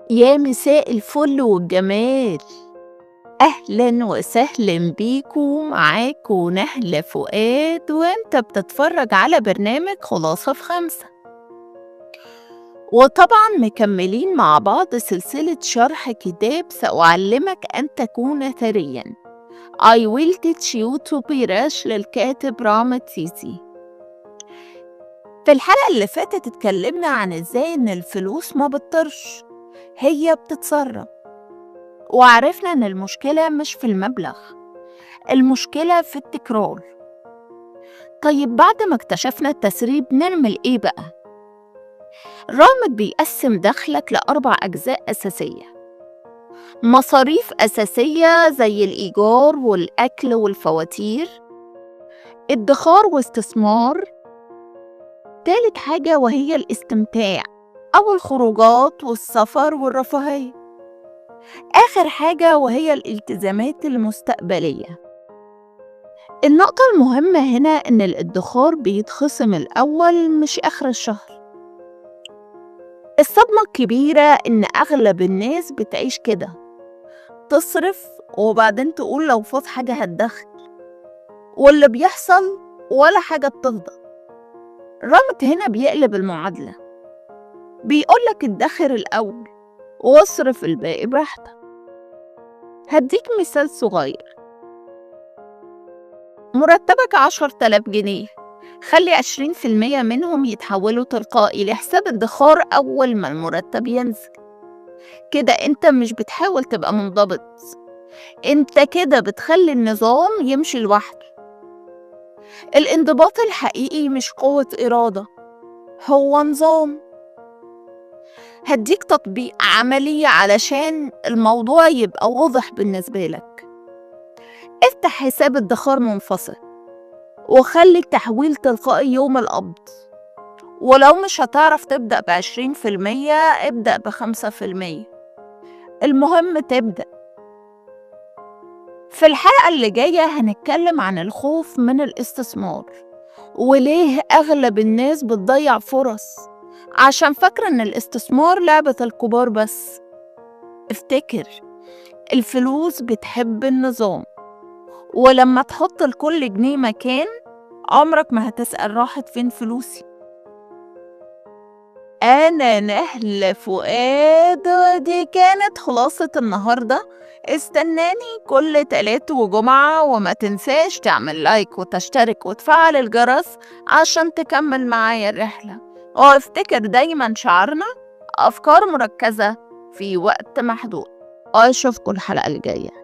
يا مساء الفل والجمال، أهلًا وسهلًا بيكم، معاكم نهلة فؤاد، وأنت بتتفرج على برنامج خلاصة في 5. وطبعًا مكملين مع بعض سلسلة شرح كتاب سأعلمك أن تكون ثريًا. I will teach you to be rich للكاتب رامي تيتي. في الحلقة اللي فاتت اتكلمنا عن إزاي إن الفلوس ما بتطيرش، هي بتتسرب. وعرفنا إن المشكلة مش في المبلغ، المشكلة في التكرار. طيب بعد ما اكتشفنا التسريب نعمل إيه بقى؟ رامد بيقسم دخلك ل4 أجزاء أساسية: مصاريف أساسية زي الإيجار والأكل والفواتير، ادخار واستثمار، تالت حاجة وهي الاستمتاع أو الخروجات والسفر والرفاهية، آخر حاجة وهي الالتزامات المستقبلية. النقطة المهمة هنا إن الادخار بيتخصم الأول مش آخر الشهر. الصدمة الكبيرة إن أغلب الناس بتعيش كده، تصرف وبعدين تقول لو فاض حاجة هتدخر، واللي بيحصل ولا حاجة بتفضل. رامت هنا بيقلب المعادلة، بيقولك ادخر الأول واصرف الباقي براحتك. هديك مثال صغير: مرتبك 10,000 جنيه، خلي 20% منهم يتحولوا تلقائي لحساب ادخار أول ما المرتب ينزل. كده انت مش بتحاول تبقى منضبط، انت كده بتخلي النظام يمشي لوحده. الانضباط الحقيقي مش قوة إرادة، هو نظام. هديك تطبيق عملي علشان الموضوع يبقى واضح بالنسبة لك. افتح حساب ادخار منفصل وخلي التحويل تلقائي يوم القبض، ولو مش هتعرف تبدأ ب20% ابدأ ب5%، المهم تبدأ. في الحلقة اللي جاية هنتكلم عن الخوف من الاستثمار، وليه أغلب الناس بتضيع فرص عشان فاكرة إن الاستثمار لعبة الكبار بس. افتكر، الفلوس بتحب النظام، ولما تحط لكل جنيه مكان عمرك ما هتسأل راحت فين فلوسي. أنا نهلة فؤاد، ودي كانت خلاصة النهاردة. استناني كل تلات وجمعة، وما تنساش تعمل لايك وتشترك وتفعل الجرس عشان تكمل معايا الرحلة. وافتكر دايما شعارنا: أفكار مركزة في وقت محدود. أشوفكم الحلقة الجاية.